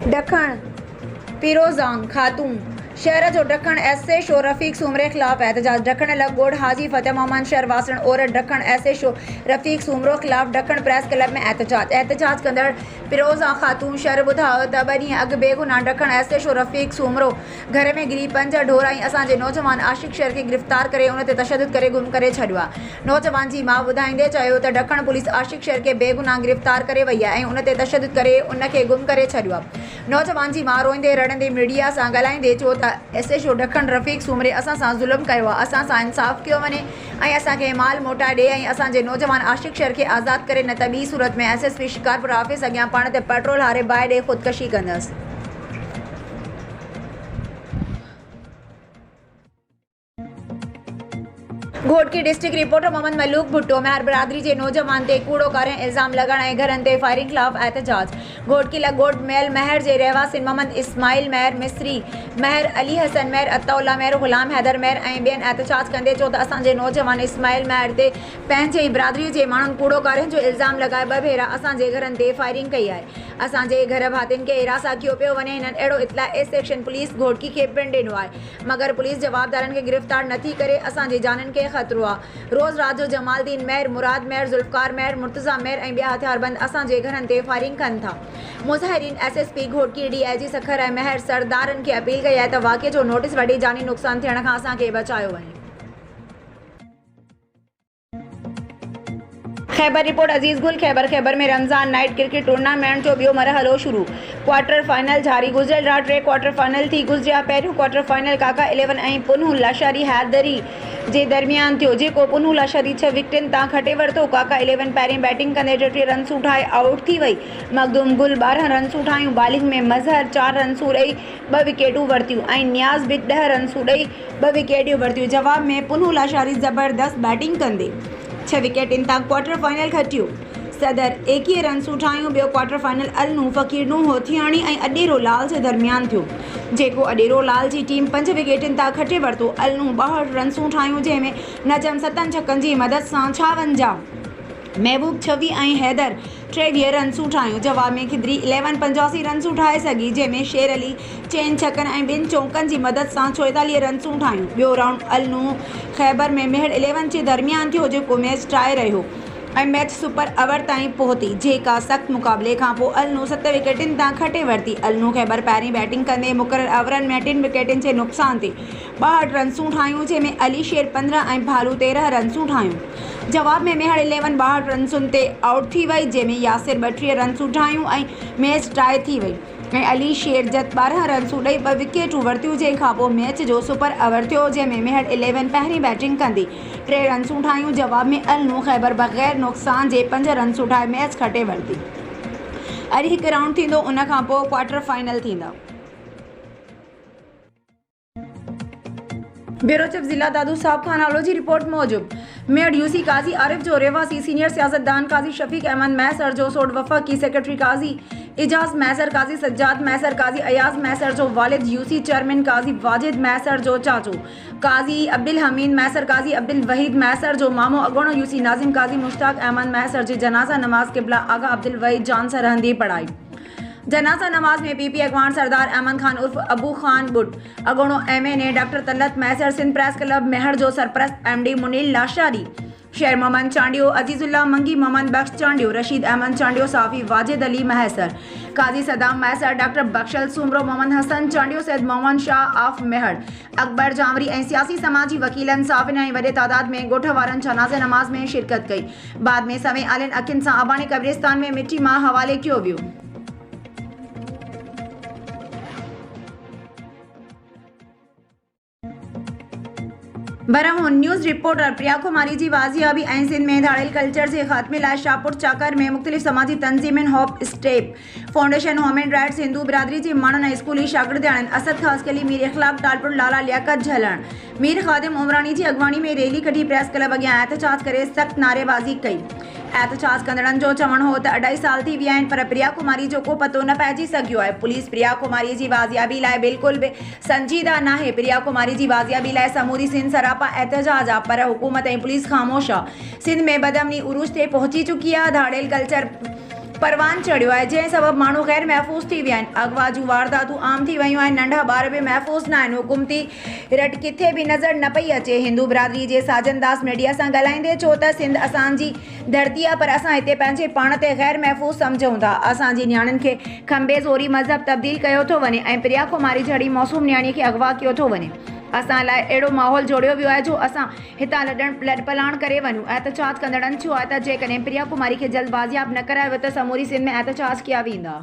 ॾखण पिरोज़ांग खातून शहर जो ॾखण एसएचओ रफ़ीक सूमरे ख़िलाफ़ एहतजाज। ॾखण लगोड़ हाजी फ़तेह मोहम्मद शहर वासण औरत ॾखण एसएचओ रफ़ीक सूमरो ख़िलाफ़ ॾखण प्रेस क्लब में एहतजाज कंदड़ पिरोज़ा ख़ातून शहर ॿुधायो त 2 ॾींहं अॻु बेगुनाह ॾखण एसएचओ रफ़ीक सूमरो घर में गिरी 5 ढोर ऐं असांजे नौजवान आशिक़ शेर खे गिरफ़्तार करे उन ते तशद्दुद करे गुम करे छॾियो आहे। नौजवान जी माउ ॿुधाईंदे चयो त ॾखण पुलिस आशिक़ शेर खे बेगुनाह गिरफ़्तार करे वई आहे ऐं उन ते तशद्दुद करे उन खे गुम करे छॾियो आहे। नौजवान जी माउ रोईंदे रड़ंदे मीडिया सां ॻाल्हाईंदे चयो त एसएचओ ॾखण रफ़ीक सूमरे असां सां ज़ुल्म कयो आहे, असां सां इंसाफ़ कयो वञे ऐं असांखे माल मोटाए ॾिए ऐं असांजे नौजवान आशिक़ शेर खे आज़ादु करे, न त ॿी सूरत में एसएसपी शिकारपुर ऑफिस अॻियां पाण ते पेट्रोल हारे बाहि ॾे ख़ुदकशी कंदसि। घोटकी डिस्ट्रिक्ट रिपोर्टर मोहम्मद मलूक भुट्टो महर बिरादरी के नौजवान ते कूड़ो करे इल्ज़ाम लगाण ऐं घरनि ते फायरिंग खिलाफ़ एहतजाज। घोटकी लगोड़ मेल महर के रहवासी मोहम्मद इस्माइल महर मिस्री महर अली हसन महर अताउल्ला महर गुलाम हैदर महर ऐं ॿियनि एहतजाज कंदे चयो त असांजे नौजवान इस्माइल महर ते पंहिंजे ई बिरादरी के माण्हुनि कूड़ो करे जो इल्ज़ाम लगाए 2 भेरा असांजे घरनि ते फायरिंग कई आहे। असांजे घर भातियुनि खे हिरासा कयो पियो वञे। हिननि अहिड़ो इतला ए सेक्शन पुलिस घोटकी खे पिण ॾिनो आहे, मगर पुलिस जवाबदारनि खे गिरफ़्तार नथी करे। असांजी जाननि खे ख़तरो आहे। रोज़ रात जो जमालदीन महर, मुराद महर, जुल्फ़कार महर, मुर्तज़ा महर ऐं ॿिया हथियारबंद असांजे घरनि ते फायरिंग कनि था। मुज़ाहिरीन एसएसपी घोटकी डीआईजी सखर ऐं महर सरदारनि खे अपील कई आहे त वाक़िए जो नोटिस वठी जानी नुक़सान थियण खां असांखे बचायो वञे। खैबर रिपोर्ट अजीज़ गुल खैबर में रमज़ान नाइट क्रिकेट टूर्नामेंट जो ॿियो मरहलो शुरू। क्वार्टर फाइनल जारी। गुज़िरियल रात 3 क्वार्टर फाइनल थी गुज़रिया। पहिरियों क्वार्टर फाइनल काका 11 ऐं पुनू लशारी हैदरी जे दरमियान थियो, जेको पुनू लशारी 6 विकेटनि तां खटे वरितो। काका 11 पहिरीं बैटिंग कंदे 33 रन ठाहे आउट थी वई। मखदूम गुल 12 रन ठाहियूं। बॉलिंग में मज़हर 4 रन ॾेई 2 विकेटूं वरितियूं ऐं नियाज़ बि 10 रन ॾेई 2 विकेटियूं वरितियूं। जवाब में पुनू लशारी ज़बरदस्त बैटिंग कंदे 6 विकेटनि तां क्वार्टर फाइनल खटियो। सदर 21 रन ठाहियूं। ॿियो क्वार्टर फाइनल अलनू फ़कीरनू होथियाणी ऐं अडेरो लाल जे दरमियान थियो, जेको अडेरो लाल जी टीम 5 विकेटनि तां खटे वरितो। अलनू 62 रन ठाहियूं, जंहिंमें नजम 7 छकनि जी मदद सां 56, महबूब 26 ऐं हैदर 23 रन ठाहियूं। जवाब में खिदरी 11 85 रन ठाहे सघी, जंहिंमें शेर अली 4 छकनि ऐं 2 चौकनि जी मदद सां 44 रन ठाहियूं। ॿियो राउंड अलनू खैबर में महर 11 जे दरमियान थियो, जेको मैच टाए रहियो ऐं मैच सुपर ओवर ताईं पहुती, जेका सख़्त मुक़ाबले खां पोइ अलनू 7 विकेटनि तां खटे वरिती। अलनू खैबर पहिरीं बैटिंग कंदे मुक़ररु ओवरनि में 3 विकेटनि जे नुक़सान ते 62 रन ठाहियूं, जंहिंमें अली शेर 15 ऐं भालू 13 रन ठाहियूं। जवाब में महर 11 62 रन ते आउट थी वई, जंहिंमें यासिर 32 रन ठाहियूं ऐं मैच टाए थी वई ऐं अली शेर जत 12 रन ॾेई 2 विकेटूं वरितियूं। जंहिंखां पोइ मैच जो सुपर ओवर थियो, जंहिंमें महर 11 पहिरीं बैटिंग कंदी 3 रन ठाहियूं। जवाब में अलनू खैबर बग़ैर नुक़सान जे 5 रन ठाहे मैच खटे वरिती। अॼु 1 राउंड थींदो, उन खां पोइ क्वार्टर फाइनल थींदा। ब्यूरो चीफ ज़िला दादू साहब खान आलो जी रिपोर्ट मूजिब मेयर यूसी काजी आरिफ जो रहवासी सीनियर सियासतदान काजी शफीक अहमद मैसर जो सोड वफाकी सेक्रेटरी काजी इजाज मैसर, काजी सज्जाद मैसर, काजी अयाज मैसर जो वालिद, यूसी चेयरमैन काजी वाजिद मैसर जो चाचो, काजी अब्दुल हमीद मैसर, काजी अब्दुल वहीद मैसर जो मामो, अगोणो यूसी नाजिम काजी मुश्ताक अहमद मैसर जी जनाजा नमाज किबला आगा अब्दुल वहीद जान सरहंदी पढ़ाई। जनाजा नमाज में पीपी अगवान सरदार अहमद खान उर्फ अबू खान बुट, अगोणो एमएनए डॉक्टर तलत मैसर, सिंध प्रेस क्लब महर जो सरप्रस्त एमडी मुनील लाशारी, शेर मोहम्मद चांडियो, अजीजुल्ला मंगी, मोहम्मद बख्श चांडियो, रशीद अहमद चांडियो, साफी वाजिद अली महसर, काजी सदाम मैसर, डॉक्टर बख्शल सूमरो, मोहम्मद हसन चांडियो, सैद मोहम्मद शाह आफ महर, अकबर जामरी ऐं सियासी समाजी वकीलन साफ़िन ऐं वॾे तादाद में ॻोठ वारनि जनाज़े नमाज में शिरकत कई। बाद में सवें आलिन अखियुनि सां आबाणी कब्रिस्तान में मिट्टी मां हवाले कयो वियो। बरहून न्यूज़ रिपोर्टर प्रिया कुमारी जी वाजियाबी ऐं सिंध में धाड़ेल कल्चर जे ख़ात्मे लाइ शाहपुर चाकर में मुख़्तलिफ़ समाजी तंज़ीमुनि hope step foundation, human rights, Hindu बिरादरी जे माण्हुनि ऐं स्कूली शागिर्दनि असद ख़ासकली मीर इख़लाक़ टालपुर लाला लियाकत झलण मीर ख़ादिम उमरानी जी अॻवानी में रैली कढी प्रेस क्लब अॻियां एहतजाज करे सख़्त नारेबाज़ी कई। एहतजाज कंदड़नि जो चवणु हो त 2.5 साल थी विया आहिनि, पर प्रिया कुमारी जो को पतो न पइजी सघियो आहे। पुलिस प्रिया कुमारी जी वाजियाबी लाइ बिल्कुलु बि संजीदा नाहे। प्रिया कुमारी जी वाजियाबी लाइ समूरी सिंध सरापा एहतजाज आहे, पर हुकूमत ऐं पुलिस ख़ामोश आहे। सिंध में बदअमनी उरूज ते पहुची चुकी आहे। धाड़ेल कल्चर परवान चढ़ियो आहे, जंहिं सबबि माण्हू ग़ैर महफ़ूज़ थी विया आहिनि। अगवा जूं वारदातूं आम थी वियूं आहिनि, नंढा ॿार बि महफ़ूज़ न आहिनि। हुकूमती रट किथे बि नज़र न पई अचे। हिंदू बिरादरी जे साजन दास मीडिया सां ॻाल्हाईंदे चयो त सिंध असांजी धरती आहे, पर असां हिते पंहिंजे पाण ते ग़ैर महफ़ूज़ सम्झूं था। असांजी नियाणियुनि खे खंबे ज़ोरी मज़हब तब्दील कयो थो वञे ऐं प्रिया कुमारी जहिड़ी मौसूम नियाणीअ खे अगवा कयो थो वञे। असां लाइ अहिड़ो माहौल जोड़ियो वियो आहे जो असां हितां लॾ पलाण करे वञूं। एहतजाज कंदड़नि चयो आहे त जेकॾहिं प्रिया कुमारी खे जल्द बाज़ियाब न करायो त समूरी सिंध में एहतजाज कया वेंदा।